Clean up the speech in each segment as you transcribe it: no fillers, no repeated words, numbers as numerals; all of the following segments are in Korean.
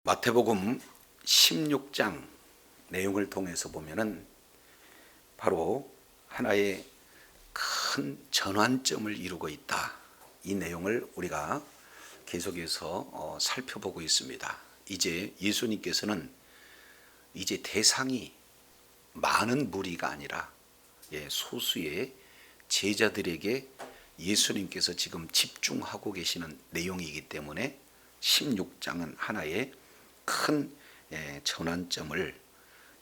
마태복음 16장 내용을 통해서 보면은 바로 하나의 큰 전환점을 이루고 있다. 이 내용을 우리가 계속해서 살펴보고 있습니다. 이제 예수님께서는 이제 대상이 많은 무리가 아니라 소수의 제자들에게 예수님께서 지금 집중하고 계시는 내용이기 때문에 16장은 하나의 큰 전환점을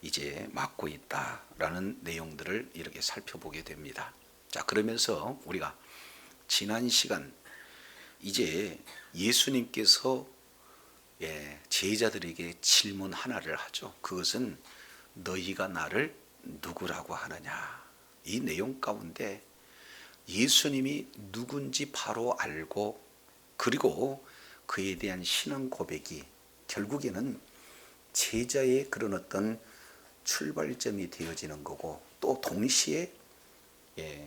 이제 맞고 있다라는 내용들을 이렇게 살펴보게 됩니다. 자, 그러면서 우리가 지난 시간 이제 예수님께서 제자들에게 질문 하나를 하죠. 그것은 너희가 나를 누구라고 하느냐. 이 내용 가운데 예수님이 누군지 바로 알고 그리고 그에 대한 신앙 고백이 결국에는 제자의 그런 어떤 출발점이 되어지는 거고 또 동시에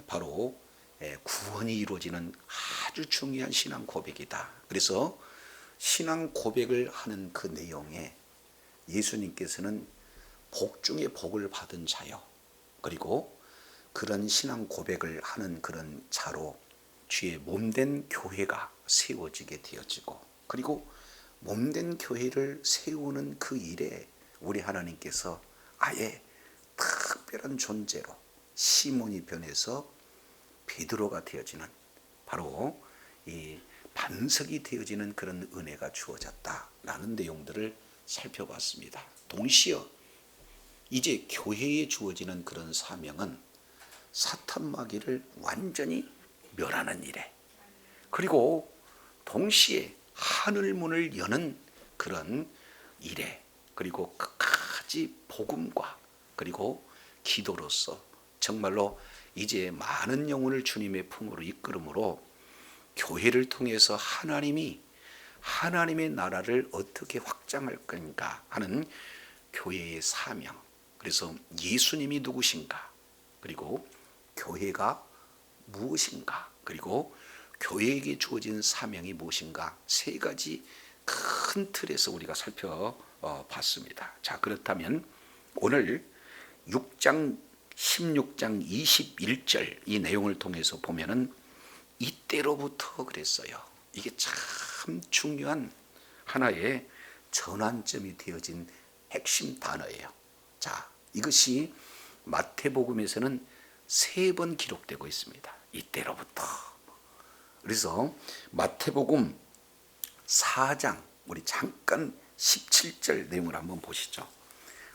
바로 구원이 이루어지는 아주 중요한 신앙 고백이다. 그래서 신앙 고백을 하는 그 내용에 예수님께서는 복 중에 복을 받은 자요. 그리고 그런 신앙 고백을 하는 그런 자로 주의 몸된 교회가 세워지게 되어지고 그리고 몸된 교회를 세우는 그 일에 우리 하나님께서 아예 특별한 존재로 시몬이 변해서 베드로가 되어지는 바로 이 반석이 되어지는 그런 은혜가 주어졌다라는 내용들을 살펴봤습니다. 동시에 이제 교회에 주어지는 그런 사명은 사탄 마귀를 완전히 멸하는 일에 그리고 동시에 하늘문을 여는 그런 일에 그리고 끝까지 복음과 그리고 기도로서 정말로 이제 많은 영혼을 주님의 품으로 이끌음으로 교회를 통해서 하나님이 하나님의 나라를 어떻게 확장할 건가 하는 교회의 사명. 그래서 예수님이 누구신가 그리고 교회가 무엇인가 그리고 교회에게 주어진 사명이 무엇인가 세 가지 큰 틀에서 우리가 살펴봤습니다. 자, 그렇다면 오늘 16장 21절 이 내용을 통해서 보면은 이때로부터 그랬어요. 이게 참 중요한 하나의 전환점이 되어진 핵심 단어예요. 자, 이것이 마태복음에서는 3번 기록되고 있습니다. 이때로부터. 그래서 마태복음 4장 우리 잠깐 17절 내용을 한번 보시죠.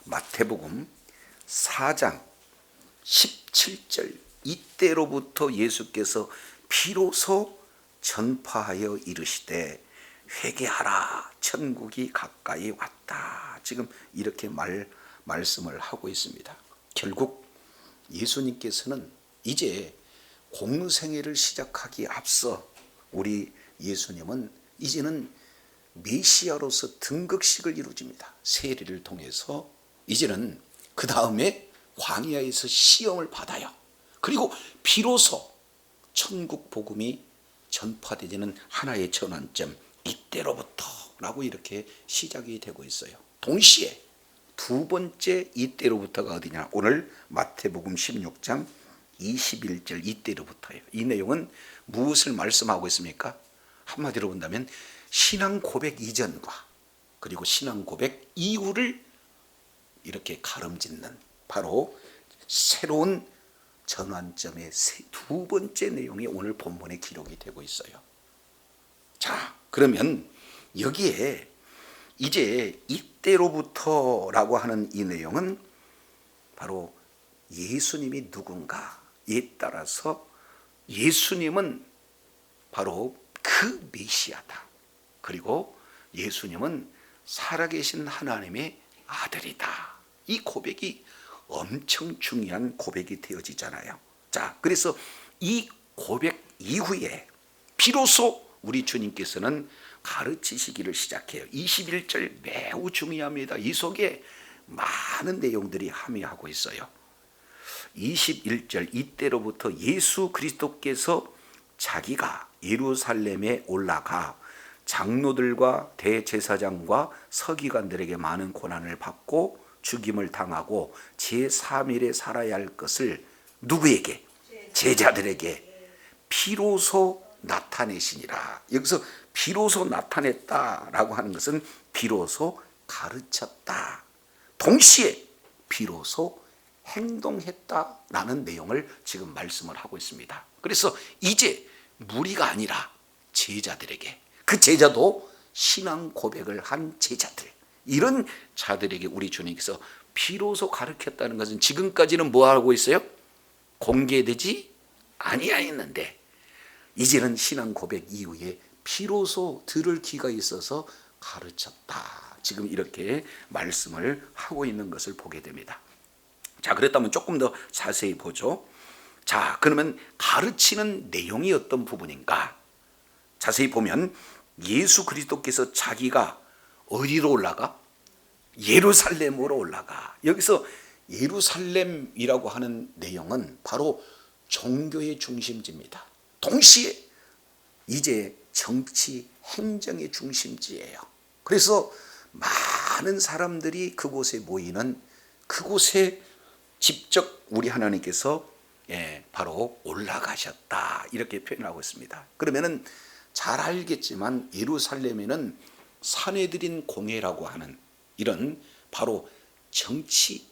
마태복음 4장 17절 이때로부터 예수께서 비로소 전파하여 이르시되 회개하라 천국이 가까이 왔다. 지금 이렇게 말씀을 하고 있습니다. 결국 예수님께서는 이제 공생애를 시작하기에 앞서 우리 예수님은 이제는 메시아로서 등극식을 이루어집니다. 세례를 통해서 이제는 그 다음에 광야에서 시험을 받아요. 그리고 비로소 천국 복음이 전파되는 하나의 전환점 이때로부터라고 이렇게 시작이 되고 있어요. 동시에 두 번째 이때로부터가 어디냐? 오늘 마태복음 16장 21절 이때로부터예요. 이 내용은 무엇을 말씀하고 있습니까? 한마디로 본다면 신앙 고백 이전과 그리고 신앙 고백 이후를 이렇게 가름짓는 바로 새로운 전환점의 두 번째 내용이 오늘 본문에 기록이 되고 있어요. 자, 그러면 여기에 이제 이때로부터라고 하는 이 내용은 바로 예수님이 누군가에 따라서 예수님은 바로 그 메시아다. 그리고 예수님은 살아계신 하나님의 아들이다. 이 고백이 엄청 중요한 고백이 되어지잖아요. 자, 그래서 이 고백 이후에 비로소 우리 주님께서는 가르치시기를 시작해요. 21절 매우 중요합니다. 이 속에 많은 내용들이 함유하고 있어요. 21절 이때로부터 예수 그리스도께서 자기가 예루살렘에 올라가 장로들과 대제사장과 서기관들에게 많은 고난을 받고 죽임을 당하고 제3일에 살아야 할 것을 누구에게? 제자들에게 비로소 나타내시니라. 여기서 비로소 나타냈다라고 하는 것은 비로소 가르쳤다. 동시에 비로소 행동했다라는 내용을 지금 말씀을 하고 있습니다. 그래서 이제 무리가 아니라 제자들에게, 그 제자도 신앙 고백을 한 제자들, 이런 자들에게 우리 주님께서 비로소 가르쳤다는 것은 지금까지는 뭐 하고 있어요? 공개되지 아니하였는데 이제는 신앙 고백 이후에 비로소 들을 귀가 있어서 가르쳤다. 지금 이렇게 말씀을 하고 있는 것을 보게 됩니다. 자, 그랬다면 조금 더 자세히 보죠. 자, 그러면 가르치는 내용이 어떤 부분인가? 자세히 보면 예수 그리스도께서 자기가 어디로 올라가? 예루살렘으로 올라가. 여기서 예루살렘이라고 하는 내용은 바로 종교의 중심지입니다. 동시에 이제 정치, 행정의 중심지예요. 그래서 많은 사람들이 그곳에 모이는, 그곳에 직접 우리 하나님께서 바로 올라가셨다, 이렇게 표현하고 있습니다. 그러면은 잘 알겠지만 예루살렘에는 산헤드린 공회라고 하는 이런 바로 정치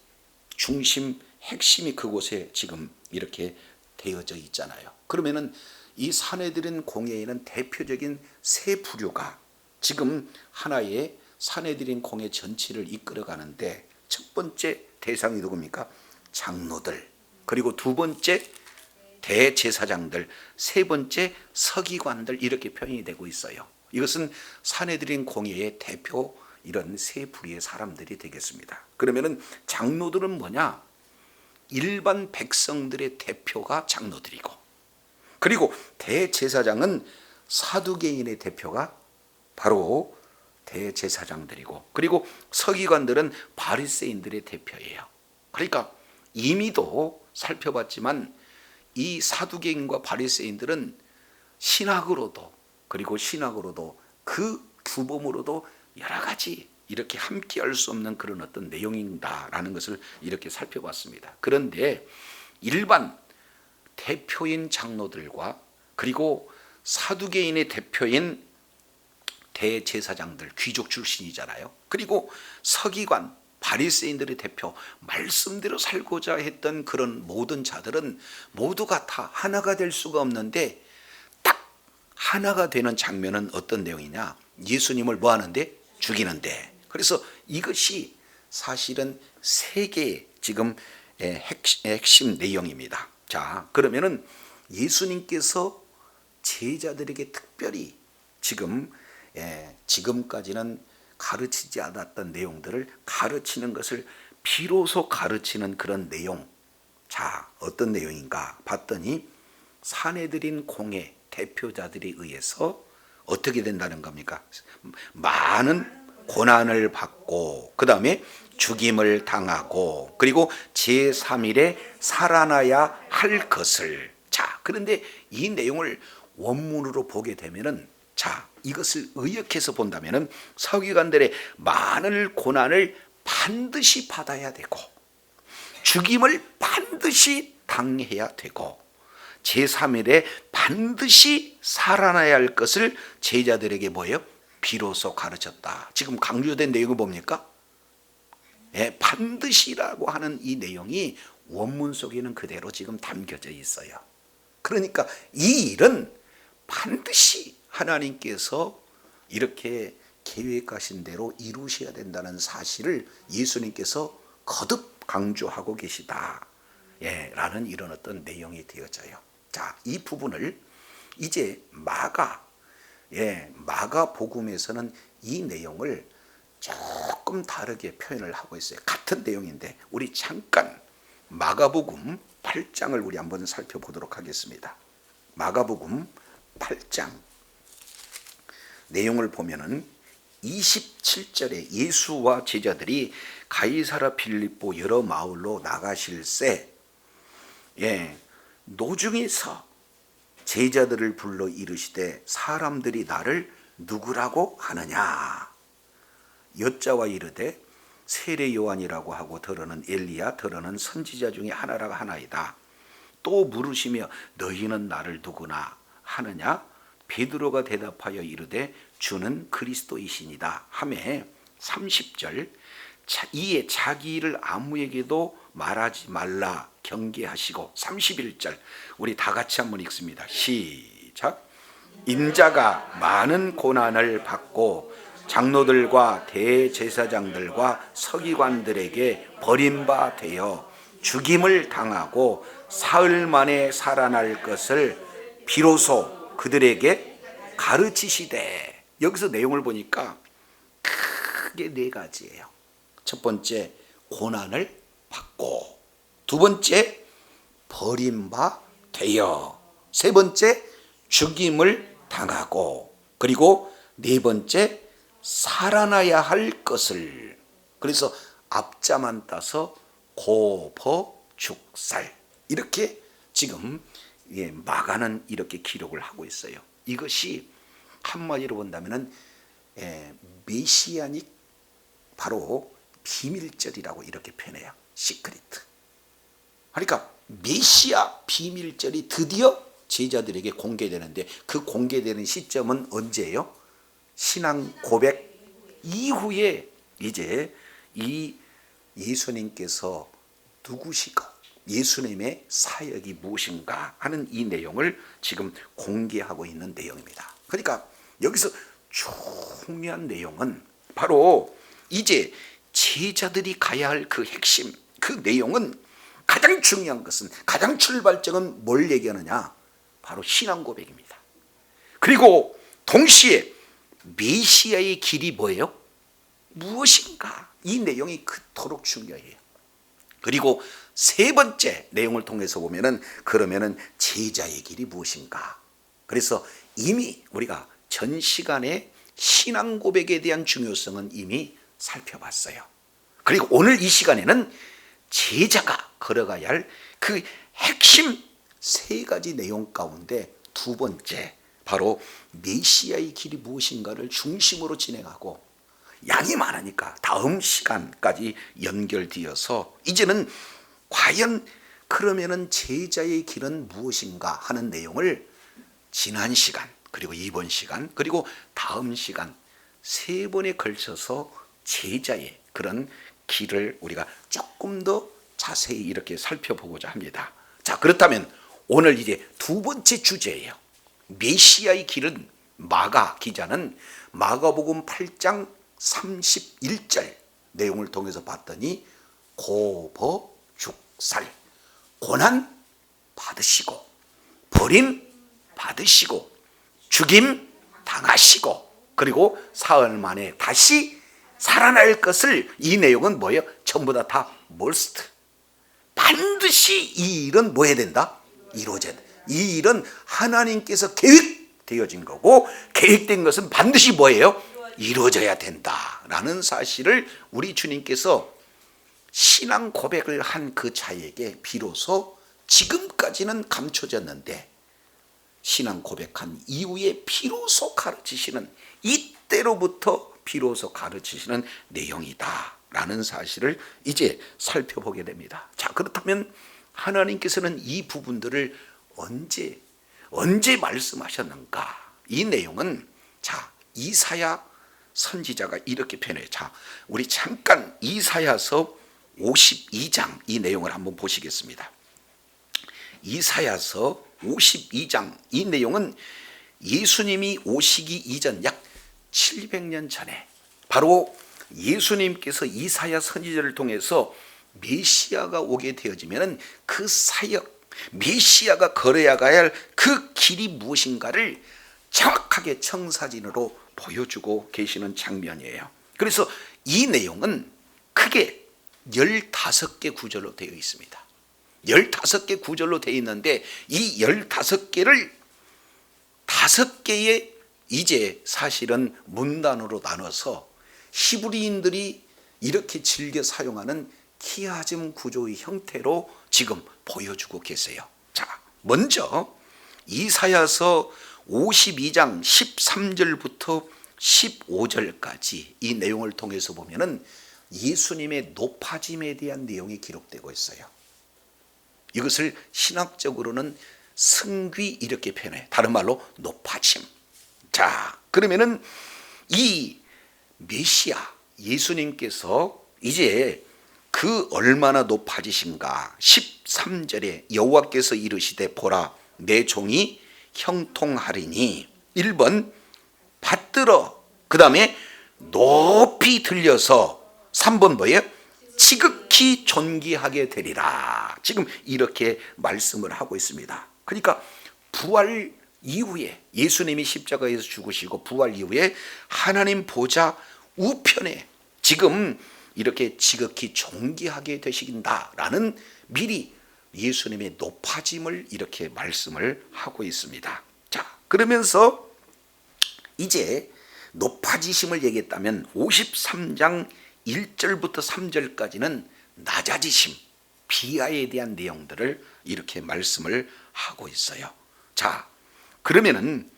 중심 핵심이 그곳에 지금 이렇게 되어져 있잖아요. 그러면은 이 산헤드린 공회에는 대표적인 세 부류가 지금 하나의 산헤드린 공회 전체를 이끌어가는데, 첫 번째 대상이 누굽니까? 장로들, 그리고 두 번째 대제사장들, 세 번째 서기관들, 이렇게 표현이 되고 있어요. 이것은 산헤드린 공회의 대표 이런 세 부류의 사람들이 되겠습니다. 그러면은 장로들은 뭐냐? 일반 백성들의 대표가 장로들이고, 그리고 대제사장은 사두개인의 대표가 바로 대제사장들이고, 그리고 서기관들은 바리새인들의 대표예요. 그러니까 이미도 살펴봤지만 이 사두개인과 바리새인들은 신학으로도, 그리고 신학으로도 그 규범으로도 여러 가지 이렇게 함께할 수 없는 그런 어떤 내용이다라는 것을 이렇게 살펴봤습니다. 그런데 일반 대표인 장로들과 그리고 사두개인의 대표인 대제사장들, 귀족 출신이잖아요. 그리고 서기관, 바리새인들의 대표, 말씀대로 살고자 했던 그런 모든 자들은 모두가 다 하나가 될 수가 없는데, 딱 하나가 되는 장면은 어떤 내용이냐? 예수님을 뭐 하는데? 죽이는데. 그래서 이것이 사실은 세 개의 지금 핵심 내용입니다. 자, 그러면은 예수님께서 제자들에게 특별히 지금까지는 가르치지 않았던 내용들을 가르치는 것을 비로소 가르치는 그런 내용. 자, 어떤 내용인가 봤더니 산헤드린 공회 대표자들에 의해서 어떻게 된다는 겁니까? 많은 고난을 받고, 그 다음에 죽임을 당하고, 그리고 제3일에 살아나야 할 것을. 자, 그런데 이 내용을 원문으로 보게 되면은, 자, 이것을 의역해서 본다면은 서기관들의 많은 고난을 반드시 받아야 되고, 죽임을 반드시 당해야 되고, 제3일에 반드시 살아나야 할 것을 제자들에게 뭐예요? 비로소 가르쳤다. 지금 강조된 내용은 뭡니까? 반드시라고 하는 이 내용이 원문 속에는 그대로 지금 담겨져 있어요. 그러니까 이 일은 반드시 하나님께서 이렇게 계획하신 대로 이루셔야 된다는 사실을 예수님께서 거듭 강조하고 계시다, 라는 이런 어떤 내용이 되어져요. 자, 이 부분을 이제 마가복음에서는 이 내용을 조금 다르게 표현을 하고 있어요. 같은 내용인데 우리 잠깐 마가복음 8장을 우리 한번 살펴보도록 하겠습니다. 마가복음 8장 내용을 보면은 27절에 예수와 제자들이 가이사랴 빌립보 여러 마을로 나가실새 노중에서 제자들을 불러 이르시되 사람들이 나를 누구라고 하느냐. 여자와 이르되 세례 요한이라고 하고 더러는 엘리야 더러는 선지자 중에 하나라고 하나이다. 또 물으시며 너희는 나를 누구나 하느냐. 베드로가 대답하여 이르되 주는 그리스도이시니라 하매 30절 이에 자기 일을 아무에게도 말하지 말라 경계하시고 31절 우리 다 같이 한번 읽습니다. 시작. 인자가 많은 고난을 받고 장로들과 대제사장들과 서기관들에게 버림바 되어 죽임을 당하고 사흘 만에 살아날 것을 비로소 그들에게 가르치시되. 여기서 내용을 보니까 크게 네 가지예요. 첫 번째 고난을 받고, 두 번째 버림바 되어, 세 번째 죽임을 당하고, 그리고 네 번째 살아나야 할 것을. 그래서 앞자만 따서 고버죽살 이렇게 지금 마가는 이렇게 기록을 하고 있어요. 이것이 한마디로 본다면은 메시아닉 바로 비밀절이라고 이렇게 표현해요. 시크리트. 그러니까 메시아 비밀절이 드디어 제자들에게 공개되는데 그 공개되는 시점은 언제예요? 신앙 고백 이후에 이제 이 예수님께서 누구시고 예수님의 사역이 무엇인가 하는 이 내용을 지금 공개하고 있는 내용입니다. 그러니까 여기서 중요한 내용은 바로 이제 제자들이 가야 할 그 핵심, 그 내용은 가장 중요한 것은, 가장 출발점은 뭘 얘기하느냐? 바로 신앙 고백입니다. 그리고 동시에 메시아의 길이 뭐예요? 무엇인가? 이 내용이 그토록 중요해요. 그리고 세 번째 내용을 통해서 보면은 그러면은 제자의 길이 무엇인가? 그래서 이미 우리가 전 시간에 신앙 고백에 대한 중요성은 이미 살펴봤어요. 그리고 오늘 이 시간에는 제자가 걸어가야 할 그 핵심 세 가지 내용 가운데 두 번째 바로 메시아의 길이 무엇인가를 중심으로 진행하고, 양이 많으니까 다음 시간까지 연결되어서 이제는 과연 그러면은 제자의 길은 무엇인가 하는 내용을 지난 시간 그리고 이번 시간 그리고 다음 시간 세 번에 걸쳐서 제자의 그런 길을 우리가 조금 더 자세히 이렇게 살펴보고자 합니다. 자, 그렇다면 오늘 이제 두 번째 주제예요. 메시아의 길은 마가 기자는 마가복음 8장 31절 내용을 통해서 봤더니 고버죽살, 고난 받으시고 버림 받으시고 죽임 당하시고 그리고 사흘 만에 다시 살아날 것을, 이 내용은 뭐예요? 전부 다 몰스트. 반드시 이 일은 뭐 해야 된다? 이루어져야 된다. 이 일은 하나님께서 계획되어진 거고 계획된 것은 반드시 뭐예요? 이루어져야 된다라는 사실을 우리 주님께서 신앙 고백을 한 그 자에게 비로소 지금까지는 감춰졌는데 신앙 고백한 이후에 비로소 가르치시는, 이때로부터 비로소 가르치시는 내용이다라는 사실을 이제 살펴보게 됩니다. 자, 그렇다면 하나님께서는 이 부분들을 언제 말씀하셨는가? 이 내용은 자, 이사야 선지자가 이렇게 표현해요. 자, 우리 잠깐 이사야서 52장 이 내용을 한번 보시겠습니다. 이사야서 52장 이 내용은 예수님이 오시기 이전 약 700년 전에 바로 예수님께서 이사야 선지자를 통해서 메시아가 오게 되어지면 그 사역, 메시아가 걸어야 할 그 길이 무엇인가를 정확하게 청사진으로 보여주고 계시는 장면이에요. 그래서 이 내용은 크게 15개 구절로 되어 있습니다. 15개 구절로 되어 있는데 이 15개를 5개의 이제 사실은 문단으로 나눠서 히브리인들이 이렇게 즐겨 사용하는 키아즘 구조의 형태로 지금 보여주고 계세요. 자, 먼저 이사야서 52장 13절부터 15절까지 이 내용을 통해서 보면은 예수님의 높아짐에 대한 내용이 기록되고 있어요. 이것을 신학적으로는 승귀 이렇게 표현해. 다른 말로 높아짐. 자, 그러면은 이 메시아 예수님께서 이제 그 얼마나 높아지신가. 13절에 여호와께서 이르시되 보라 내 종이 형통하리니 1번 받들어, 그 다음에 높이 들려서 3번 뭐예요? 지극히 존귀하게 되리라. 지금 이렇게 말씀을 하고 있습니다. 그러니까 부활 이후에 예수님이 십자가에서 죽으시고 부활 이후에 하나님 보좌 우편에 지금 이렇게 지극히 존귀하게 되신다라는 미리 예수님의 높아짐을 이렇게 말씀을 하고 있습니다. 자, 그러면서 이제 높아지심을 얘기했다면 53장 1절부터 3절까지는 낮아지심, 비하에 대한 내용들을 이렇게 말씀을 하고 있어요. 자, 그러면은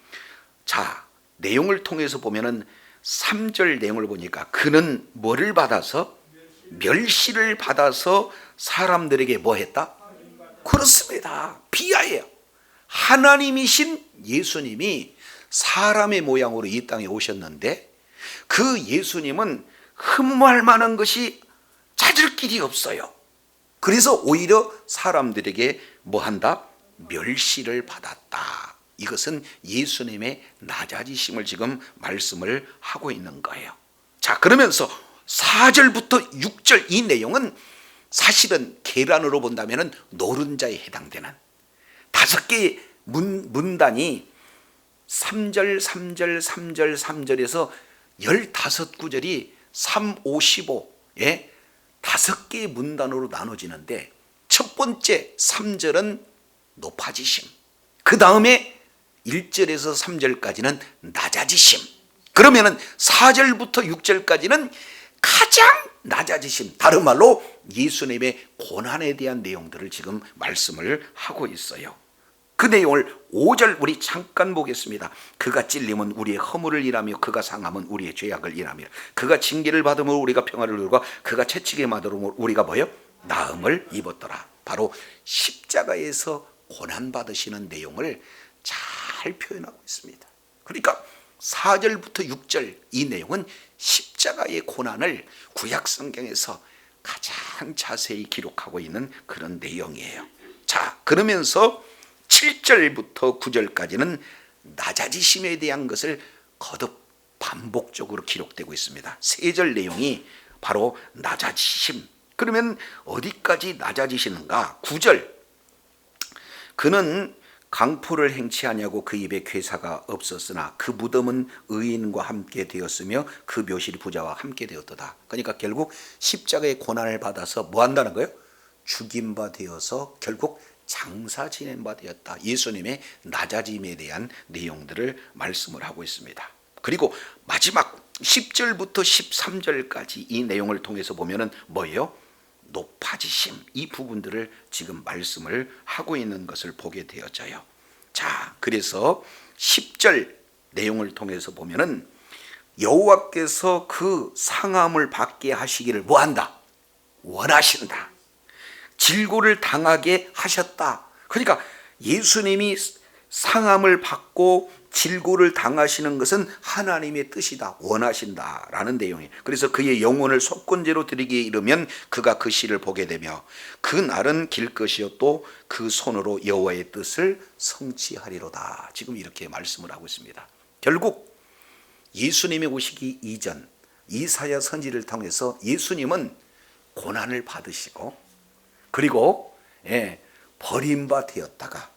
내용을 통해서 보면은 3절 내용을 보니까 그는 뭐를 받아서? 멸시를 받아서 사람들에게 뭐 했다? 그렇습니다. 비하예요. 하나님이신 예수님이 사람의 모양으로 이 땅에 오셨는데 그 예수님은 흠모할 만한 것이 찾을 길이 없어요. 그래서 오히려 사람들에게 뭐 한다? 멸시를 받았다. 이것은 예수님의 낮아지심을 지금 말씀을 하고 있는 거예요. 자, 그러면서 4절부터 6절 이 내용은 사실은 계란으로 본다면 노른자에 해당되는 5개의 문단이 3절, 3절, 3절, 3절에서 15구절이 3, 5, 15에 5개의 문단으로 나눠지는데 첫 번째 3절은 높아지심, 그 다음에 1절에서 3절까지는 낮아지심, 그러면은 4절부터 6절까지는 가장 낮아지심, 다른 말로 예수님의 고난에 대한 내용들을 지금 말씀을 하고 있어요. 그 내용을 5절 우리 잠깐 보겠습니다. 그가 찔림은 우리의 허물을 일하며 그가 상함은 우리의 죄악을 일하며 그가 징계를 받음으로 우리가 평화를 누리고 그가 채찍에 맞음으로 우리가 뭐요? 나음을 입었더라. 바로 십자가에서 고난받으시는 내용을 잘 표현하고 있습니다. 그러니까 4절부터 6절 이 내용은 십자가의 고난을 구약 성경에서 가장 자세히 기록하고 있는 그런 내용이에요. 자, 그러면서 7절부터 9절까지는 낮아지심에 대한 것을 거듭 반복적으로 기록되고 있습니다. 3절 내용이 바로 낮아지심. 그러면 어디까지 낮아지시는가? 9절 그는 강포를 행치 아니하고 그 입에 괴사가 없었으나 그 무덤은 의인과 함께 되었으며 그 묘실이 부자와 함께 되었도다. 그러니까 결국 십자가의 고난을 받아서 뭐 한다는 거예요? 죽임 바 되어서 결국 장사 지낸 바 되었다. 예수님의 낮아짐에 대한 내용들을 말씀을 하고 있습니다. 그리고 마지막 10절부터 13절까지 이 내용을 통해서 보면은 뭐예요? 높아지심, 이 부분들을 지금 말씀을 하고 있는 것을 보게 되어져요. 자, 그래서 10절 내용을 통해서 보면은 여호와께서 그 상함을 받게 하시기를 뭐한다? 원하신다. 질고를 당하게 하셨다. 그러니까 예수님이 상함을 받고 질고를 당하시는 것은 하나님의 뜻이다, 원하신다라는 내용이에요. 그래서 그의 영혼을 속건제로 드리기에 이르면 그가 그 시를 보게 되며 그 날은 길 것이요 또 그 손으로 여호와의 뜻을 성취하리로다. 지금 이렇게 말씀을 하고 있습니다. 결국 예수님이 오시기 이전 이사야 선지를 통해서 예수님은 고난을 받으시고 그리고 버림바 되었다가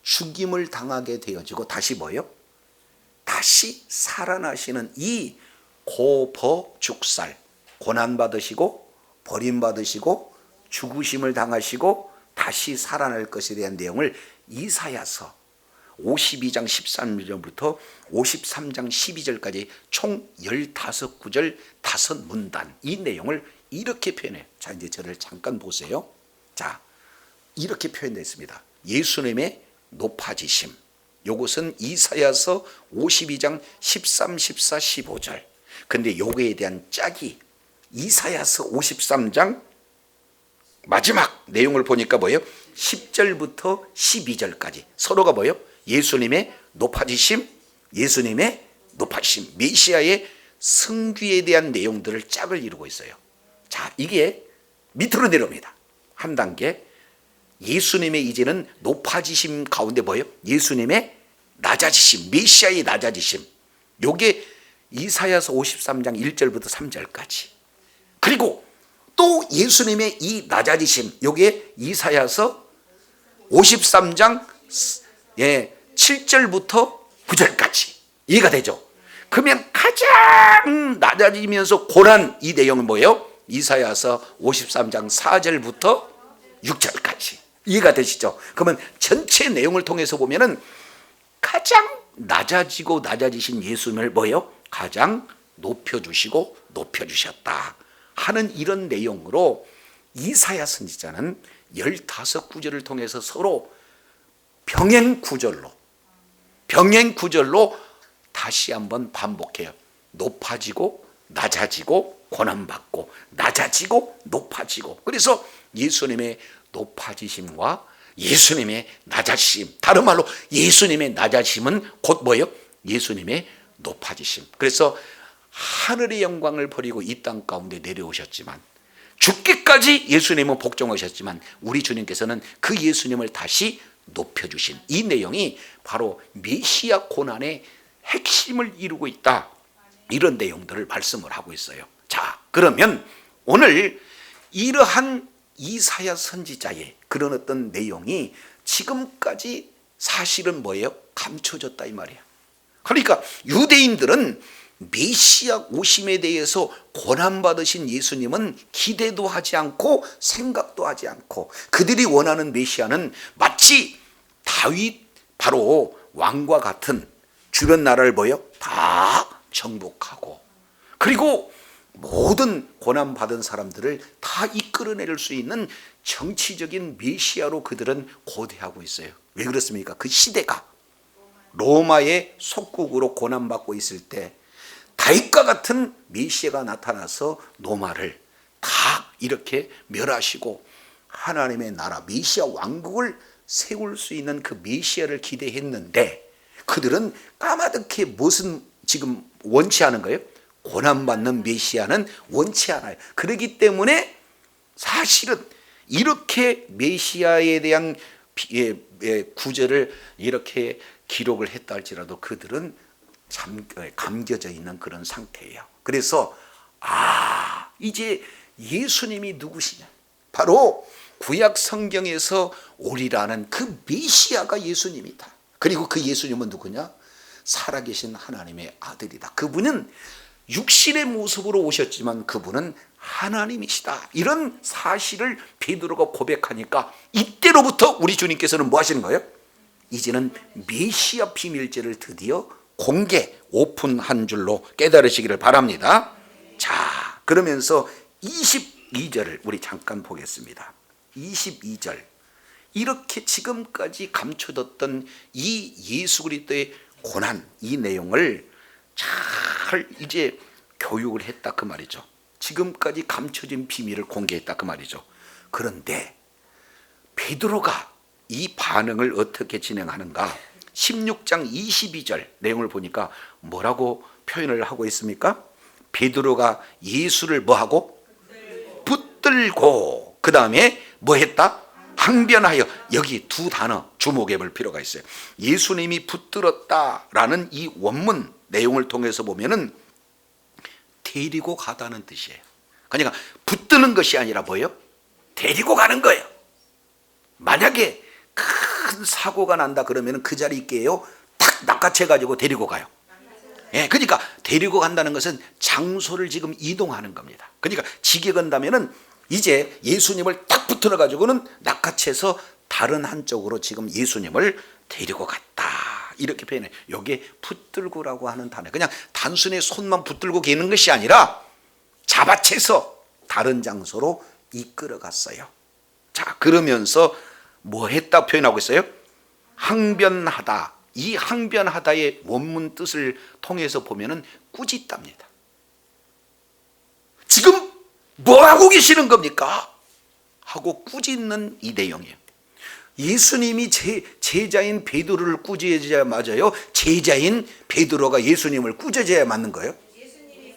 죽임을 당하게 되어지고 다시 뭐요? 다시 살아나시는 이 고버죽살, 고난받으시고 버림받으시고 죽으심을 당하시고 다시 살아날 것에 대한 내용을 이사야서 52장 13절부터 53장 12절까지 총 15구절 5문단 이 내용을 이렇게 표현해요. 자, 이제 저를 잠깐 보세요. 자, 이렇게 표현되어 있습니다. 예수님의 높아지심, 요것은 이사야서 52장 13, 14, 15절. 근데 요거에 대한 짝이 이사야서 53장 마지막 내용을 보니까 뭐예요? 10절부터 12절까지 서로가 뭐예요? 예수님의 높아지심, 예수님의 높아지심, 메시아의 승귀에 대한 내용들을 짝을 이루고 있어요. 자, 이게 밑으로 내려옵니다. 한 단계. 예수님의 이제는 높아지심 가운데 뭐예요? 예수님의 낮아지심, 메시아의 낮아지심. 요게 이사야서 53장 1절부터 3절까지. 그리고 또 예수님의 이 낮아지심, 요게 이사야서 53장 7절부터 9절까지. 이해가 되죠? 그러면 가장 낮아지면서 고난, 이 내용은 뭐예요? 이사야서 53장 4절부터 6절까지. 이해가 되시죠? 그러면 전체 내용을 통해서 보면은 가장 낮아지고 낮아지신 예수님을 뭐예요? 가장 높여주시고 높여주셨다 하는 이런 내용으로 이사야 선지자는 15구절을 통해서 서로 병행 구절로 다시 한번 반복해요. 높아지고 낮아지고 고난받고 낮아지고 높아지고. 그래서 예수님의 높아지심과 예수님의 낮아지심, 다른 말로 예수님의 낮아지심은 곧 뭐예요? 예수님의 높아지심. 그래서 하늘의 영광을 버리고 이 땅 가운데 내려오셨지만, 죽기까지 예수님은 복종하셨지만 우리 주님께서는 그 예수님을 다시 높여주신 이 내용이 바로 메시아 고난의 핵심을 이루고 있다, 이런 내용들을 말씀을 하고 있어요. 자, 그러면 오늘 이러한 이사야 선지자의 그런 어떤 내용이 지금까지 사실은 뭐예요? 감춰졌다 이 말이야. 그러니까 유대인들은 메시아 오심에 대해서 고난받으신 예수님은 기대도 하지 않고 생각도 하지 않고, 그들이 원하는 메시아는 마치 다윗 바로 왕과 같은 주변 나라를 뭐예요? 다 정복하고, 그리고 모든 고난받은 사람들을 다 이끌어낼 수 있는 정치적인 메시아로 그들은 고대하고 있어요. 왜 그렇습니까? 그 시대가 로마의 속국으로 고난받고 있을 때 다윗과 같은 메시아가 나타나서 로마를 다 이렇게 멸하시고 하나님의 나라 메시아 왕국을 세울 수 있는 그 메시아를 기대했는데, 그들은 까마득히 무슨 지금 원치 않은 거예요? 고난받는 메시아는 원치 않아요. 그렇기 때문에 사실은 이렇게 메시아에 대한 구절을 이렇게 기록을 했다 할지라도 그들은 감겨져 있는 그런 상태예요. 그래서 이제 예수님이 누구시냐? 바로 구약 성경에서 오리라는 그 메시아가 예수님이다. 그리고 그 예수님은 누구냐? 살아계신 하나님의 아들이다. 그분은 육신의 모습으로 오셨지만 그분은 하나님이시다. 이런 사실을 베드로가 고백하니까 이때로부터 우리 주님께서는 뭐 하시는 거예요? 이제는 메시아 비밀제를 드디어 공개 오픈한 줄로 깨달으시기를 바랍니다. 자, 그러면서 22절을 우리 잠깐 보겠습니다. 22절. 이렇게 지금까지 감춰뒀던 이 예수 그리스도의 고난, 이 내용을 잘 이제 교육을 했다 그 말이죠. 지금까지 감춰진 비밀을 공개했다 그 말이죠. 그런데 베드로가 이 반응을 어떻게 진행하는가? 16장 22절 내용을 보니까 뭐라고 표현을 하고 있습니까? 베드로가 예수를 뭐하고? 붙들고, 그 다음에 뭐 했다? 항변하여. 여기 두 단어 주목해 볼 필요가 있어요. 예수님이 붙들었다라는 이 원문 내용을 통해서 보면은 데리고 가다는 뜻이에요. 그러니까 붙드는 것이 아니라 뭐예요? 데리고 가는 거예요. 만약에 큰 사고가 난다 그러면 그 자리에 있게요 탁 낚아채 가지고 데리고 가요. 예, 그러니까 데리고 간다는 것은 장소를 지금 이동하는 겁니다. 그러니까 지게 건다면은 이제 예수님을 딱 붙들어 가지고는 낚아채서 다른 한쪽으로 지금 예수님을 데리고 갔다, 이렇게 표현해요. 이게 붙들고라고 하는 단어. 그냥 단순히 손만 붙들고 계는 것이 아니라 잡아채서 다른 장소로 이끌어 갔어요. 자, 그러면서 뭐 했다 표현하고 있어요? 항변하다. 이 항변하다의 원문 뜻을 통해서 보면은 꾸짖답니다. 지금 뭐 하고 계시는 겁니까? 하고 꾸짖는 이 내용이에요. 예수님이 제자인 베드로를 꾸짖어야 맞아요? 제자인 베드로가 예수님을 꾸짖어야 맞는 거예요?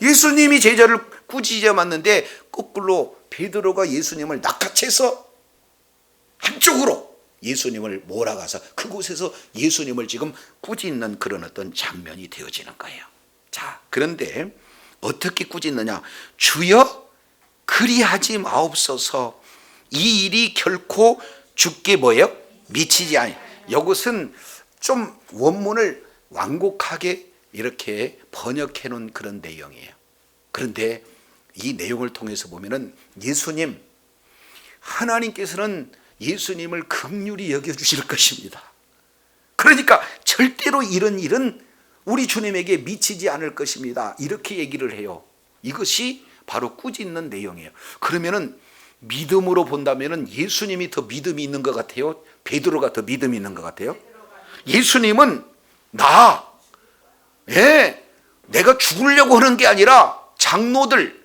예수님이 제자를 꾸짖어야 맞는데 거꾸로 베드로가 예수님을 낚아채서 한쪽으로 예수님을 몰아가서 그곳에서 예수님을 지금 꾸짖는 그런 어떤 장면이 되어지는 거예요. 자, 그런데 어떻게 꾸짖느냐? 주여 그리하지 마옵소서. 이 일이 결코 죽게 뭐예요? 미치지 아니. 이것은 좀 원문을 완곡하게 이렇게 번역해 놓은 그런 내용이에요. 그런데 이 내용을 통해서 보면은 예수님, 하나님께서는 예수님을 긍휼히 여겨주실 것입니다. 그러니까 절대로 이런 일은 우리 주님에게 미치지 않을 것입니다. 이렇게 얘기를 해요. 이것이 바로 꾸짖는 내용이에요. 그러면은 믿음으로 본다면은 예수님이 더 믿음이 있는 것 같아요? 베드로가 더 믿음이 있는 것 같아요? 예수님은 내가 죽으려고 하는 게 아니라 장로들,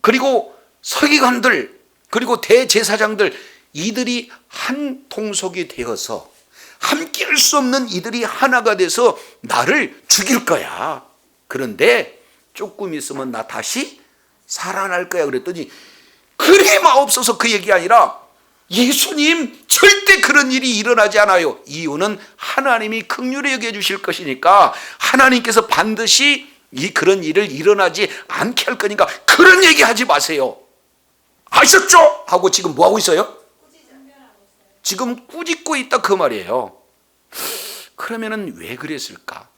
그리고 서기관들, 그리고 대제사장들, 이들이 한 통속이 되어서 함께 할 수 없는 이들이 하나가 돼서 나를 죽일 거야. 그런데 조금 있으면 나 다시 살아날 거야. 그랬더니 그리 마옵소서, 그 얘기 아니라 예수님 절대 그런 일이 일어나지 않아요. 이유는 하나님이 긍휼히 여겨주실 것이니까 하나님께서 반드시 그런 일을 일어나지 않게 할 거니까 그런 얘기 하지 마세요. 아셨죠? 하고 지금 뭐 하고 있어요? 지금 꾸짖고 있다 그 말이에요. 그러면은 왜 그랬을까?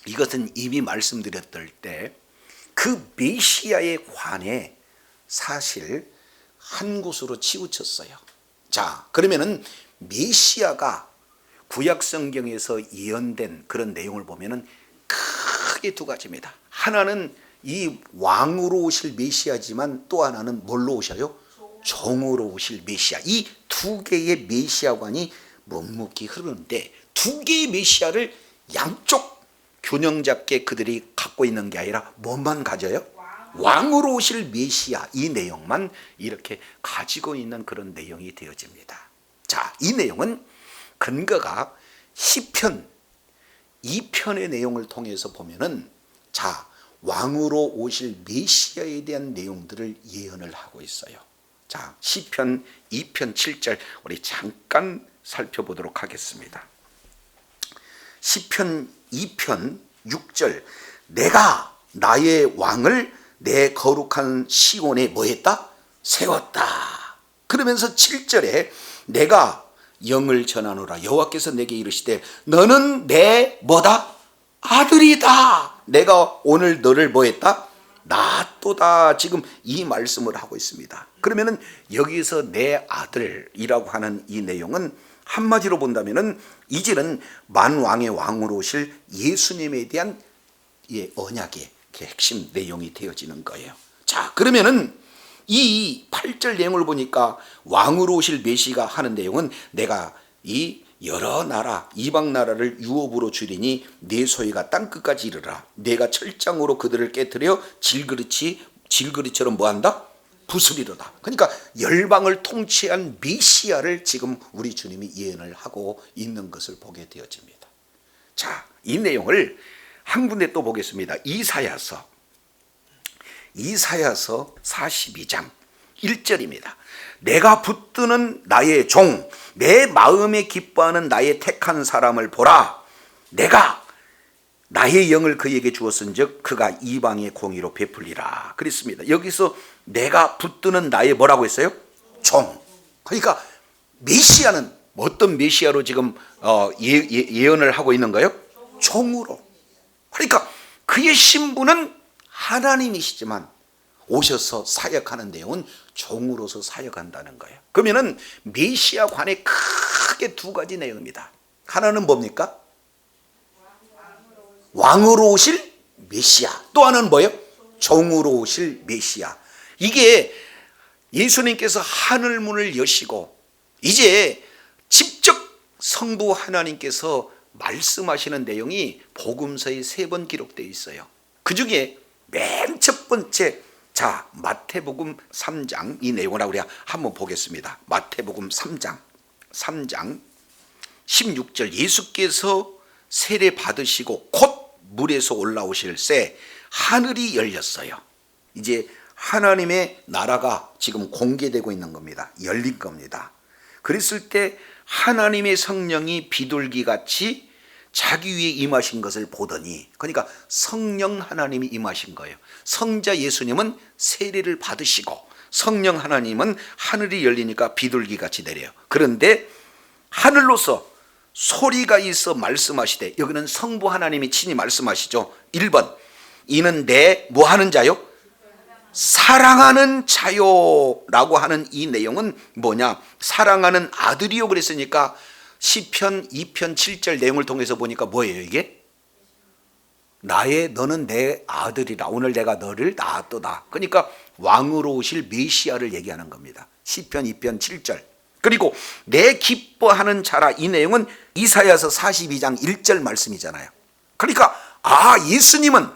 이것은 이미 말씀드렸을 때 그 메시아에 관해 사실 한 곳으로 치우쳤어요. 자, 그러면은 메시아가 구약 성경에서 예언된 그런 내용을 보면은 크게 두 가지입니다. 하나는 이 왕으로 오실 메시아지만 또 하나는 뭘로 오셔요? 종으로 오실 메시아. 이 두 개의 메시아관이 묵묵히 흐르는데 두 개의 메시아를 양쪽 균형 잡게 그들이 갖고 있는 게 아니라 뭐만 가져요? 왕으로 오실 메시아, 이 내용만 이렇게 가지고 있는 그런 내용이 되어집니다. 자, 이 내용은 근거가 시편 2편의 내용을 통해서 보면은 자, 왕으로 오실 메시아에 대한 내용들을 예언을 하고 있어요. 자, 시편 2편 7절 우리 잠깐 살펴보도록 하겠습니다. 시편 2편 6절, 내가 나의 왕을 내 거룩한 시온에 뭐했다? 세웠다. 그러면서 7절에 내가 영을 전하노라. 여호와께서 내게 이르시되 너는 내 뭐다? 아들이다. 내가 오늘 너를 뭐했다? 낳았도다. 지금 이 말씀을 하고 있습니다. 그러면은 여기서 내 아들이라고 하는 이 내용은 한마디로 본다면은 이제는 만왕의 왕으로 오실 예수님에 대한 언약의 핵심 내용이 되어지는 거예요. 자, 그러면은 이 8절 내용을 보니까 왕으로 오실 메시가 하는 내용은 내가 이 여러 나라 이방 나라를 유업으로 주리니 내 소유가 땅끝까지 이르라. 내가 철장으로 그들을 깨뜨려 질그릇처럼 뭐한다? 부수리로다. 그러니까 열방을 통치한 메시아를 지금 우리 주님이 예언을 하고 있는 것을 보게 되어집니다. 자, 이 내용을 한 군데 또 보겠습니다. 이사야서 42장 1절입니다. 내가 붙드는 나의 종, 내 마음에 기뻐하는 나의 택한 사람을 보라. 내가 나의 영을 그에게 주었은즉 그가 이방의 공의로 베풀리라. 그랬습니다. 여기서 내가 붙드는 나의 뭐라고 했어요? 종. 그러니까 메시아는 어떤 메시아로 지금 예언을 하고 있는가요? 종으로. 그러니까 그의 신분은 하나님이시지만 오셔서 사역하는 내용은 종으로서 사역한다는 거예요. 그러면은 메시아 관에 크게 두 가지 내용입니다. 하나는 뭡니까? 왕으로 오실 메시아. 또 하나는 뭐예요? 종으로 오실 메시아. 이게 예수님께서 하늘문을 여시고 이제 직접 성부 하나님께서 말씀하시는 내용이 복음서에 3번 기록되어 있어요. 그 중에 맨 첫 번째, 자, 마태복음 3장, 이 내용을 우리 한번 보겠습니다. 마태복음 3장 16절, 예수께서 세례 받으시고 곧 물에서 올라오실 새 하늘이 열렸어요. 이제 하나님의 나라가 지금 공개되고 있는 겁니다. 열린 겁니다. 그랬을 때 하나님의 성령이 비둘기같이 자기 위에 임하신 것을 보더니, 그러니까 성령 하나님이 임하신 거예요. 성자 예수님은 세례를 받으시고 성령 하나님은 하늘이 열리니까 비둘기같이 내려요. 그런데 하늘로서 소리가 있어 말씀하시되, 여기는 성부 하나님이 친히 말씀하시죠. 1번, 이는 내 뭐 하는 자요? 사랑하는 자요라고 하는 이 내용은 뭐냐? 사랑하는 아들이요 그랬으니까 시편 2편 7절 내용을 통해서 보니까 뭐예요 이게? 너는 내 아들이라, 오늘 내가 너를 낳았도다. 그러니까 왕으로 오실 메시아를 얘기하는 겁니다. 시편 2편 7절. 그리고 내 기뻐하는 자라, 이 내용은 이사야서 42장 1절 말씀이잖아요. 그러니까 예수님은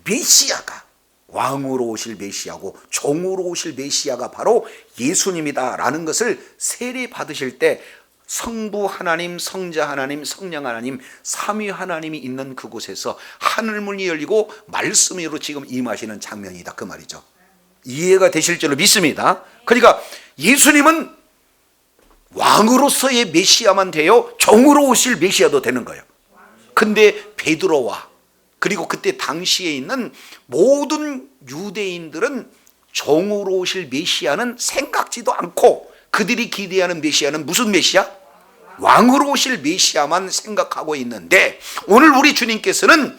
메시아가, 왕으로 오실 메시아고 종으로 오실 메시아가 바로 예수님이다라는 것을 세례 받으실 때 성부 하나님, 성자 하나님, 성령 하나님, 삼위 하나님이 있는 그곳에서 하늘문이 열리고 말씀으로 지금 임하시는 장면이다, 그 말이죠. 이해가 되실 줄로 믿습니다. 그러니까 예수님은 왕으로서의 메시아만 되어 종으로 오실 메시아도 되는 거예요. 근데 베드로와 그리고 그때 당시에 있는 모든 유대인들은 종으로 오실 메시아는 생각지도 않고, 그들이 기대하는 메시아는 무슨 메시아? 왕으로 오실 메시아만 생각하고 있는데, 오늘 우리 주님께서는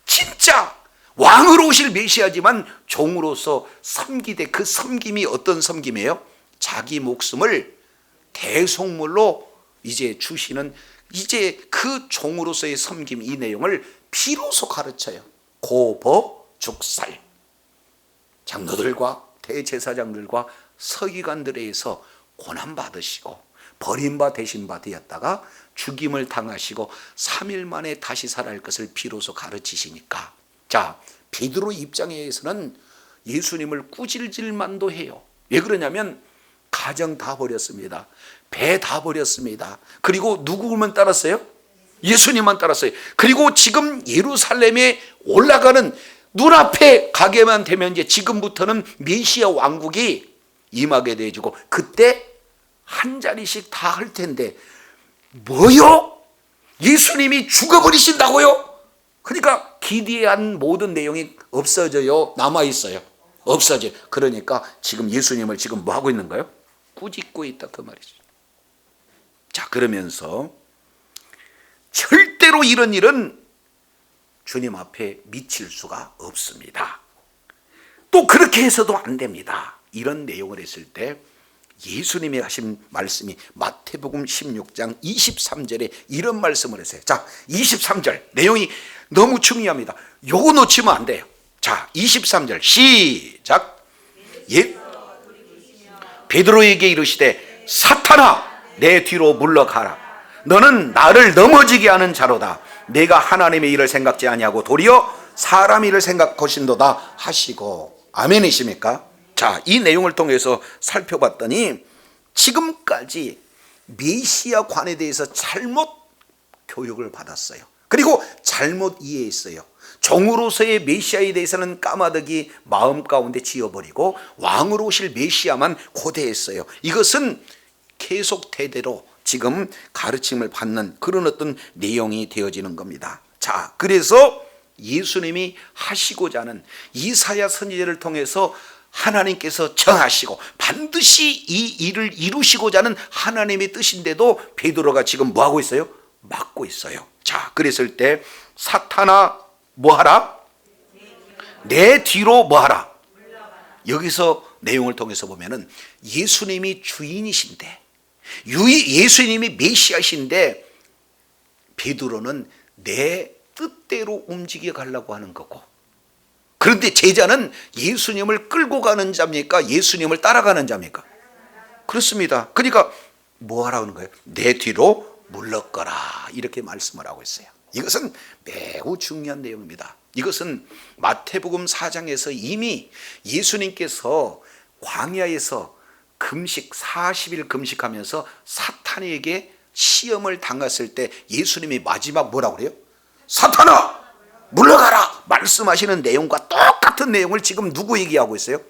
진짜 왕으로 오실 메시아지만 종으로서 섬기되, 그 섬김이 어떤 섬김이에요? 자기 목숨을 대속물로 이제 주시는, 이제 그 종으로서의 섬김, 이 내용을 비로소 가르쳐요. 고보 죽살, 장로들과 대제사장들과 서기관들에 의해서 고난받으시고 버림바 되신 바 되었다가 죽임을 당하시고 3일 만에 다시 살아날 것을 비로소 가르치시니까, 자, 베드로 입장에서는 예수님을 꾸질질만도 해요. 왜 그러냐면 가정 다 버렸습니다. 배 다 버렸습니다. 그리고 누구만 따랐어요? 예수님만 따랐어요. 그리고 지금 예루살렘에 올라가는, 눈앞에 가게만 되면 이제 지금부터는 메시아 왕국이 임하게 되어지고, 그때 한 자리씩 다 할 텐데, 뭐요? 예수님이 죽어버리신다고요? 그러니까 기대한 모든 내용이 없어져요? 남아있어요? 없어져요. 그러니까 지금 예수님을 지금 뭐 하고 있는 거예요? 꾸짖고 있다, 그 말이죠. 자, 그러면서 절대로 이런 일은 주님 앞에 미칠 수가 없습니다. 또 그렇게 해서도 안 됩니다. 이런 내용을 했을 때 예수님이 하신 말씀이 마태복음 16장 23절에 이런 말씀을 했어요. 자, 23절 내용이 너무 중요합니다. 요거 놓치면 안 돼요. 자, 23절 시작. 베드로에게 이르시되 사탄아 내 뒤로 물러가라. 너는 나를 넘어지게 하는 자로다. 내가 하나님의 일을 생각지 아니하고 도리어 사람 일을 생각하신도다 하시고. 아멘이십니까? 자, 이 내용을 통해서 살펴봤더니 지금까지 메시아관에 대해서 잘못 교육을 받았어요. 그리고 잘못 이해했어요. 종으로서의 메시아에 대해서는 까마득이 마음 가운데 지어버리고 왕으로 오실 메시아만 고대했어요. 이것은 계속 대대로 지금 가르침을 받는 그런 어떤 내용이 되어지는 겁니다. 자, 그래서 예수님이 하시고자 하는 이사야 선지자를 통해서 하나님께서 정하시고 반드시 이 일을 이루시고자 하는 하나님의 뜻인데도 베드로가 지금 뭐하고 있어요? 막고 있어요. 자, 그랬을 때 사탄아 뭐하라? 내 뒤로 뭐하라? 여기서 내용을 통해서 보면은 예수님이 주인이신데, 예수님이 메시아신데 베드로는 내 뜻대로 움직여 가려고 하는 거고, 그런데 제자는 예수님을 끌고 가는 자입니까? 예수님을 따라가는 자입니까? 그렇습니다. 그러니까 뭐 하라는 거예요? 내 뒤로 물러거라 이렇게 말씀을 하고 있어요. 이것은 매우 중요한 내용입니다. 이것은 마태복음 4장에서 이미 예수님께서 광야에서 금식 40일 금식하면서 사탄에게 시험을 당했을 때 예수님이 마지막 뭐라고 그래요? 사탄아 물러가라 말씀하시는 내용과 똑같은 내용을 지금 누구 얘기하고 있어요?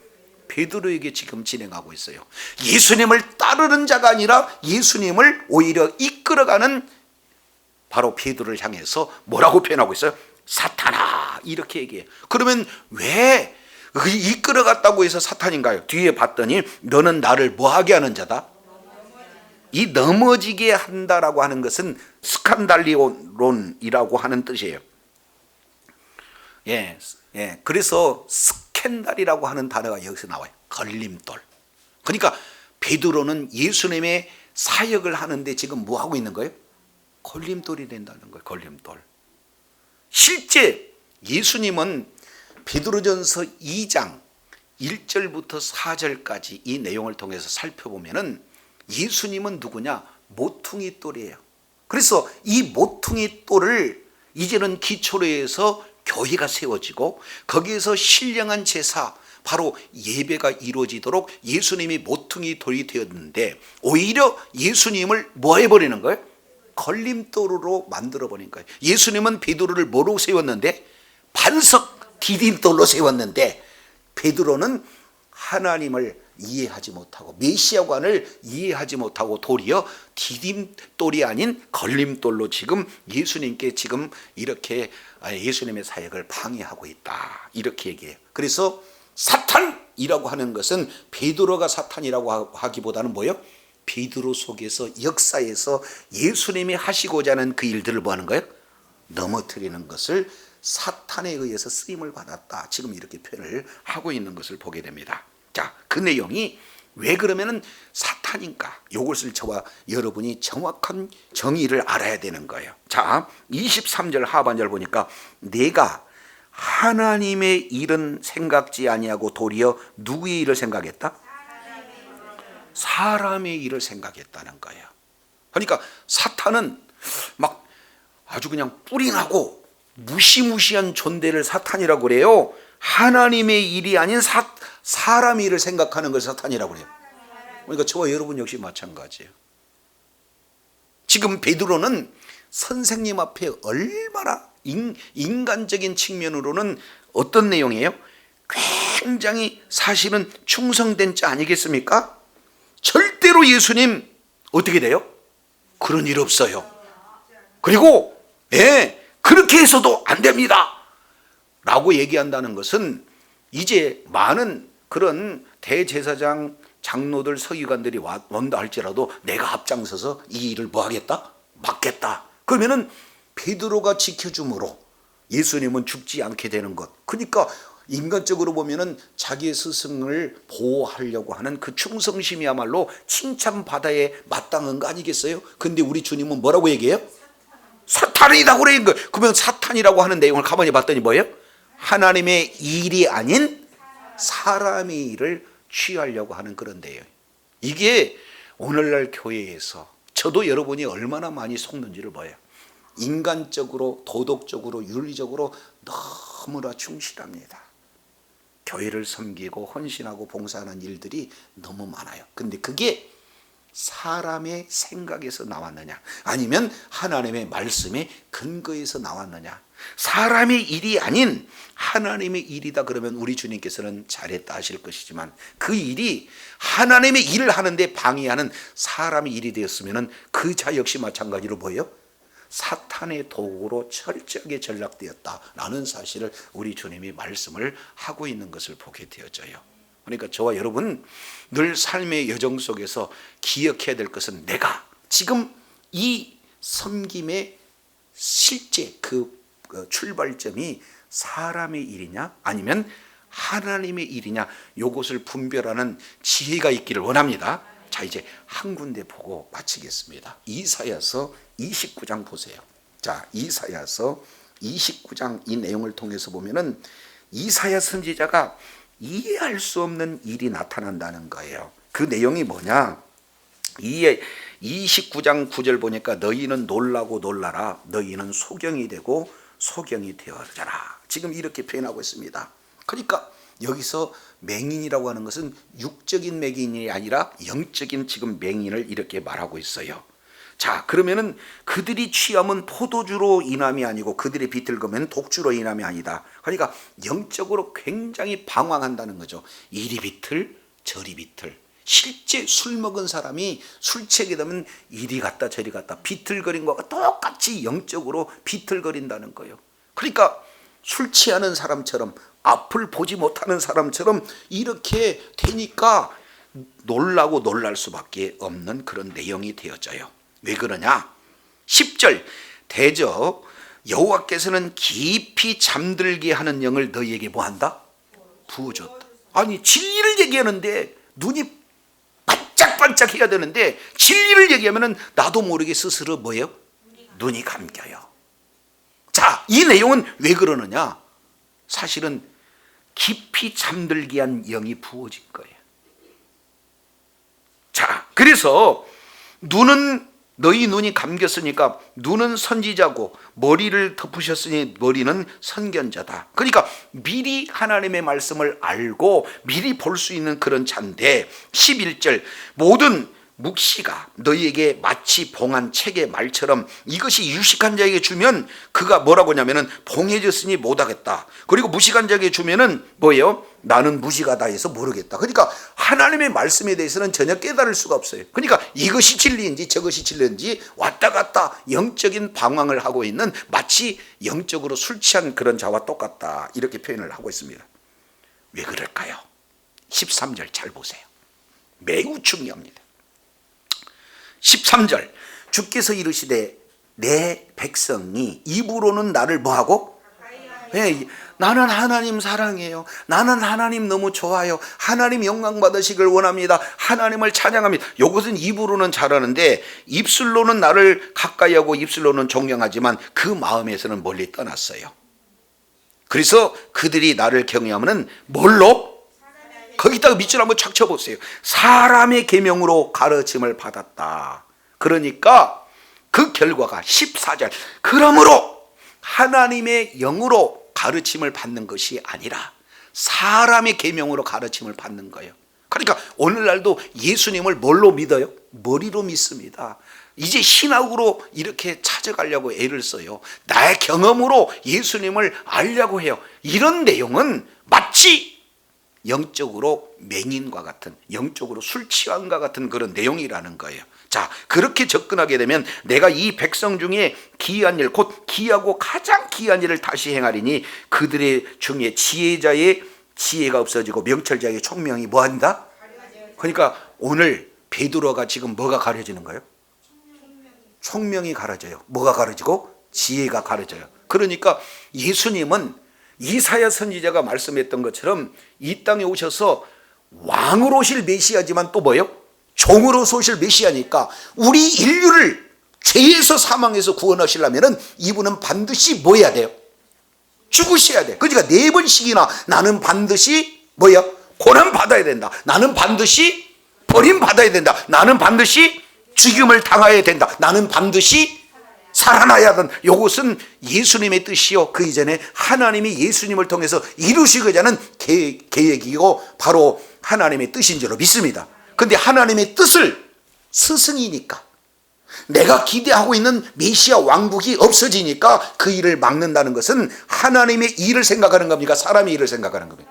베드로에게 지금 진행하고 있어요. 예수님을 따르는 자가 아니라 예수님을 오히려 이끌어가는 바로 베드로를 향해서 뭐라고 표현하고 있어요? 사탄아 이렇게 얘기해요. 그러면 왜 이끌어갔다고 해서 사탄인가요? 뒤에 봤더니 너는 나를 뭐하게 하는 자다? 이 넘어지게 한다라고 하는 것은 스칸달리론이라고 하는 뜻이에요. 그래서 스캔달이라고 하는 단어가 여기서 나와요. 걸림돌. 그러니까 베드로는 예수님의 사역을 하는데 지금 뭐 하고 있는 거예요? 걸림돌이 된다는 거예요. 걸림돌. 실제 예수님은 베드로전서 2장 1절부터 4절까지 이 내용을 통해서 살펴보면은 예수님은 누구냐? 모퉁이 돌이에요. 그래서 이 모퉁이 돌을 이제는 기초로 해서 교회가 세워지고 거기에서 신령한 제사 바로 예배가 이루어지도록 예수님이 모퉁이 돌이 되었는데 오히려 예수님을 뭐 해버리는 거예요? 걸림돌로 만들어버린 거예요. 예수님은 베드로를 뭐로 세웠는데? 반석 디딤돌로 세웠는데 베드로는 하나님을 이해하지 못하고 메시아관을 이해하지 못하고 도리어 디딤돌이 아닌 걸림돌로 지금 예수님께 지금 이렇게 예수님의 사역을 방해하고 있다 이렇게 얘기해요. 그래서 사탄이라고 하는 것은 베드로가 사탄이라고 하기보다는 뭐예요? 베드로 속에서 역사에서 예수님이 하시고자 하는 그 일들을 뭐 하는 거예요? 넘어뜨리는 것을 사탄에 의해서 쓰임을 받았다 지금 이렇게 표현을 하고 있는 것을 보게 됩니다. 자, 그 내용이 왜 그러면은 사탄인가? 이것을 저와 여러분이 정확한 정의를 알아야 되는 거예요. 자, 23절 하반절 보니까 내가 하나님의 일은 생각지 아니하고 도리어 누구의 일을 생각했다? 사람의 일을 생각했다는 거예요. 그러니까 사탄은 막 아주 그냥 뿔이 나고 무시무시한 존재를 사탄이라고 그래요. 하나님의 일이 아닌 사람의 일을 생각하는 걸 사탄이라고 그래요. 그러니까 저와 여러분 역시 마찬가지예요. 지금 베드로는 선생님 앞에 얼마나 인간적인 측면으로는 어떤 내용이에요? 굉장히 사실은 충성된 자 아니겠습니까? 절대로 예수님 어떻게 돼요? 그런 일 없어요. 그리고 그렇게 해서도 안 됩니다 라고 얘기한다는 것은 이제 많은 그런 대제사장 장로들 서기관들이 온다 할지라도 내가 앞장서서 이 일을 뭐 하겠다? 막겠다. 그러면은 베드로가 지켜줌으로 예수님은 죽지 않게 되는 것. 그러니까 인간적으로 보면은 자기의 스승을 보호하려고 하는 그 충성심이야말로 칭찬받아야 마땅한 거 아니겠어요? 근데 우리 주님은 뭐라고 얘기해요? 사탄이라고 그러는 거예요. 그러면 사탄이라고 하는 내용을 가만히 봤더니 뭐예요? 하나님의 일이 아닌 사람의 일을 취하려고 하는 그런 내용. 이게 오늘날 교회에서 저도 여러분이 얼마나 많이 속는지를 봐요. 인간적으로 도덕적으로 윤리적으로 너무나 충실합니다. 교회를 섬기고 헌신하고 봉사하는 일들이 너무 많아요. 근데 그게 사람의 생각에서 나왔느냐 아니면 하나님의 말씀의 근거에서 나왔느냐. 사람의 일이 아닌 하나님의 일이다 그러면 우리 주님께서는 잘했다 하실 것이지만 그 일이 하나님의 일을 하는데 방해하는 사람의 일이 되었으면 그 자 역시 마찬가지로 뭐예요? 사탄의 도구로 철저하게 전락되었다라는 사실을 우리 주님이 말씀을 하고 있는 것을 보게 되어져요. 그러니까 저와 여러분 늘 삶의 여정 속에서 기억해야 될 것은 내가 지금 이 섬김의 실제 그 출발점이 사람의 일이냐 아니면 하나님의 일이냐 이것을 분별하는 지혜가 있기를 원합니다. 자, 이제 한 군데 보고 마치겠습니다. 이사야서 29장 보세요. 자, 이사야서 29장 이 내용을 통해서 보면은 이사야 선지자가 이해할 수 없는 일이 나타난다는 거예요. 그 내용이 뭐냐? 29장 9절 보니까 너희는 놀라고 놀라라. 너희는 소경이 되고 소경이 되어져라. 지금 이렇게 표현하고 있습니다. 그러니까 여기서 맹인이라고 하는 것은 육적인 맹인이 아니라 영적인 지금 맹인을 이렇게 말하고 있어요. 자, 그러면은 그들이 취함은 포도주로 인함이 아니고 그들의 비틀거면 독주로 인함이 아니다. 그러니까 영적으로 굉장히 방황한다는 거죠. 이리 비틀 저리 비틀. 실제 술 먹은 사람이 술 취하게 되면 이리 갔다 저리 갔다 비틀거린 것과 똑같이 영적으로 비틀거린다는 거예요. 그러니까 술 취하는 사람처럼 앞을 보지 못하는 사람처럼 이렇게 되니까 놀라고 놀랄 수밖에 없는 그런 내용이 되어져요. 왜 그러냐? 10절 대저 여호와께서는 깊이 잠들게 하는 영을 너희에게 뭐한다? 부어줬다. 아니 진리를 얘기하는데 눈이 반짝반짝 해야 되는데 진리를 얘기하면 나도 모르게 스스로 뭐예요? 눈이 감겨요. 자, 이 내용은 왜 그러느냐? 사실은 깊이 잠들게 한 영이 부어진 거예요. 자, 그래서 너희 눈이 감겼으니까 눈은 선지자고 머리를 덮으셨으니 머리는 선견자다. 그러니까 미리 하나님의 말씀을 알고 미리 볼 수 있는 그런 자인데 11절 모든 묵시가 너희에게 마치 봉한 책의 말처럼 이것이 유식한 자에게 주면 그가 뭐라고 하냐면은 봉해졌으니 못하겠다. 그리고 무식한 자에게 주면은 뭐예요? 나는 무식하다 해서 모르겠다. 그러니까 하나님의 말씀에 대해서는 전혀 깨달을 수가 없어요. 그러니까 이것이 진리인지 저것이 진리인지 왔다 갔다 영적인 방황을 하고 있는 마치 영적으로 술 취한 그런 자와 똑같다. 이렇게 표현을 하고 있습니다. 왜 그럴까요? 13절 잘 보세요. 매우 중요합니다. 13절 주께서 이르시되 내 백성이 입으로는 나를 뭐하고? 네, 나는 하나님 사랑해요. 나는 하나님 너무 좋아요. 하나님 영광 받으시길 원합니다. 하나님을 찬양합니다. 이것은 입으로는 잘하는데 입술로는 나를 가까이 하고 입술로는 존경하지만 그 마음에서는 멀리 떠났어요. 그래서 그들이 나를 경외하면 뭘로? 거기다가 밑줄 한번 착 쳐보세요. 사람의 계명으로 가르침을 받았다. 그러니까 그 결과가 14절 그러므로 하나님의 영으로 가르침을 받는 것이 아니라 사람의 계명으로 가르침을 받는 거예요. 그러니까 오늘날도 예수님을 뭘로 믿어요? 머리로 믿습니다. 이제 신학으로 이렇게 찾아가려고 애를 써요. 나의 경험으로 예수님을 알려고 해요. 이런 내용은 마치 영적으로 맹인과 같은 영적으로 술 취한과 같은 그런 내용이라는 거예요. 자, 그렇게 접근하게 되면 내가 이 백성 중에 기이한 일 곧 기이하고 가장 기이한 일을 다시 행하리니 그들의 중에 지혜자의 지혜가 없어지고 명철자의 총명이 뭐한다? 그러니까 오늘 베드로가 지금 뭐가 가려지는 거예요? 총명이 가려져요. 뭐가 가려지고? 지혜가 가려져요. 그러니까 예수님은 이사야 선지자가 말씀했던 것처럼 이 땅에 오셔서 왕으로 오실 메시아지만 또 뭐예요? 종으로서 오실 메시아니까 우리 인류를 죄에서 사망에서 구원하시려면 이분은 반드시 뭐 해야 돼요? 죽으셔야 돼. 그러니까 4번씩이나 나는 반드시 뭐야? 고난 받아야 된다. 나는 반드시 버림받아야 된다. 나는 반드시 죽임을 당해야 된다. 나는 반드시 살아나야 한다. 이것은 예수님의 뜻이요 그 이전에 하나님이 예수님을 통해서 이루시고자 하는 계획이고 바로 하나님의 뜻인 줄로 믿습니다. 그런데 하나님의 뜻을 스승이니까 내가 기대하고 있는 메시아 왕국이 없어지니까 그 일을 막는다는 것은 하나님의 일을 생각하는 겁니까? 사람의 일을 생각하는 겁니까?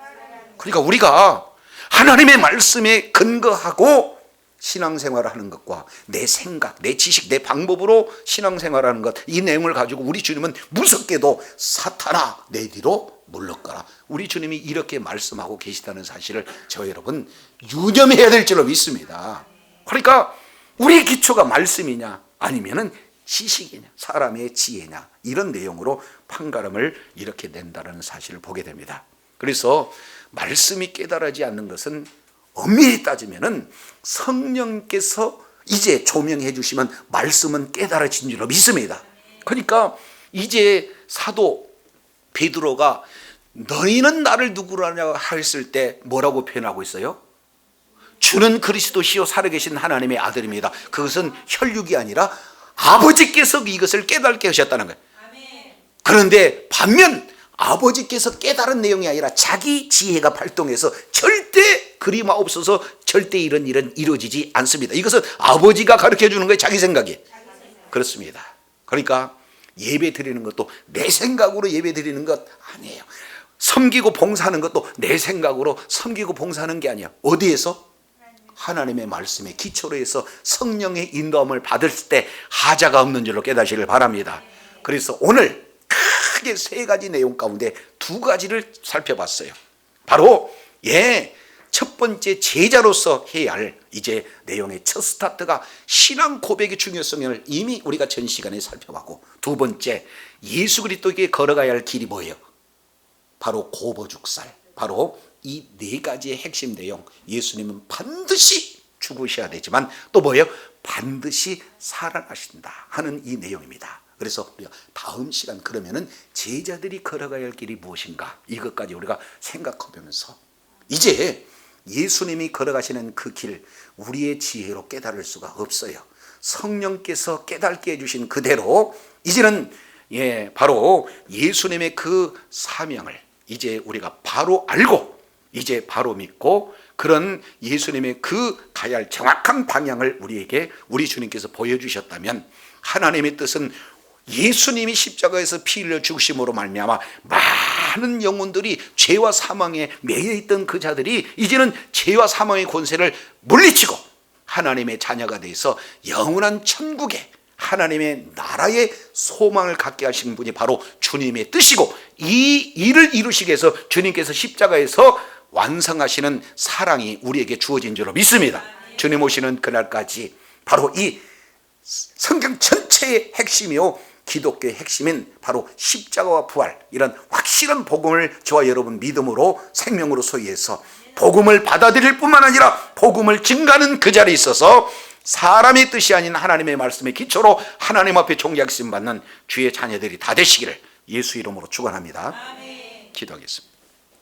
그러니까 우리가 하나님의 말씀에 근거하고 신앙생활을 하는 것과 내 생각, 내 지식, 내 방법으로 신앙생활을 하는 것, 이 내용을 가지고 우리 주님은 무섭게도 사탄아 내 뒤로 물러가라. 우리 주님이 이렇게 말씀하고 계시다는 사실을 저 여러분 유념해야 될 줄로 믿습니다. 그러니까 우리의 기초가 말씀이냐 아니면은 지식이냐 사람의 지혜냐 이런 내용으로 판가름을 이렇게 낸다는 사실을 보게 됩니다. 그래서 말씀이 깨달아지지 않는 것은 엄밀히 따지면은 성령께서 이제 조명해 주시면 말씀은 깨달아진 줄로 믿습니다. 그러니까 이제 사도 베드로가 너희는 나를 누구로 하냐고 했을 때 뭐라고 표현하고 있어요? 주는 그리스도시요 살아계신 하나님의 아들입니다. 그것은 혈육이 아니라 아버지께서 이것을 깨닫게 하셨다는 거예요. 그런데 반면 아버지께서 깨달은 내용이 아니라 자기 지혜가 발동해서 절대 그리마옵소서 절대 이런 일은 이루어지지 않습니다. 이것은 아버지가 가르쳐 주는 거예요. 자기 생각이. 그렇습니다. 그러니까 예배 드리는 것도 내 생각으로 예배 드리는 것 아니에요. 섬기고 봉사하는 것도 내 생각으로 섬기고 봉사하는 게 아니야. 어디에서? 하나님의 말씀에 기초로 해서 성령의 인도함을 받을 때 하자가 없는 줄로 깨닫기를 바랍니다. 그래서 오늘 크게 세 가지 내용 가운데 두 가지를 살펴봤어요. 바로 첫 번째 제자로서 해야 할 이제 내용의 첫 스타트가 신앙 고백의 중요성을 이미 우리가 전 시간에 살펴봤고, 두 번째 예수 그리스도에게 걸어가야 할 길이 뭐예요? 바로 고보죽살. 바로 이 네 가지의 핵심 내용. 예수님은 반드시 죽으셔야 되지만 또 뭐예요? 반드시 살아나신다 하는 이 내용입니다. 그래서 우리가 다음 시간 그러면은 제자들이 걸어가야 할 길이 무엇인가 이것까지 우리가 생각해보면서 이제 예수님이 걸어가시는 그 길 우리의 지혜로 깨달을 수가 없어요. 성령께서 깨닫게 해주신 그대로 이제는 바로 예수님의 그 사명을 이제 우리가 바로 알고 이제 바로 믿고 그런 예수님의 그 가야 할 정확한 방향을 우리에게 우리 주님께서 보여주셨다면 하나님의 뜻은 예수님이 십자가에서 피 흘려 죽으심으로 말미암아 많은 영혼들이 죄와 사망에 매여 있던 그 자들이 이제는 죄와 사망의 권세를 물리치고 하나님의 자녀가 돼서 영원한 천국에 하나님의 나라의 소망을 갖게 하신 분이 바로 주님의 뜻이고, 이 일을 이루시기 위해서 주님께서 십자가에서 완성하시는 사랑이 우리에게 주어진 줄로 믿습니다. 주님 오시는 그날까지 바로 이 성경 전체의 핵심이요 기독교의 핵심인 바로 십자가와 부활, 이런 확실한 복음을 저와 여러분 믿음으로 생명으로 소유해서 복음을 받아들일 뿐만 아니라 복음을 증가하는 그 자리에 있어서 사람의 뜻이 아닌 하나님의 말씀의 기초로 하나님 앞에 존귀하심 받는 주의 자녀들이 다 되시기를 예수 이름으로 축원합니다. 기도하겠습니다.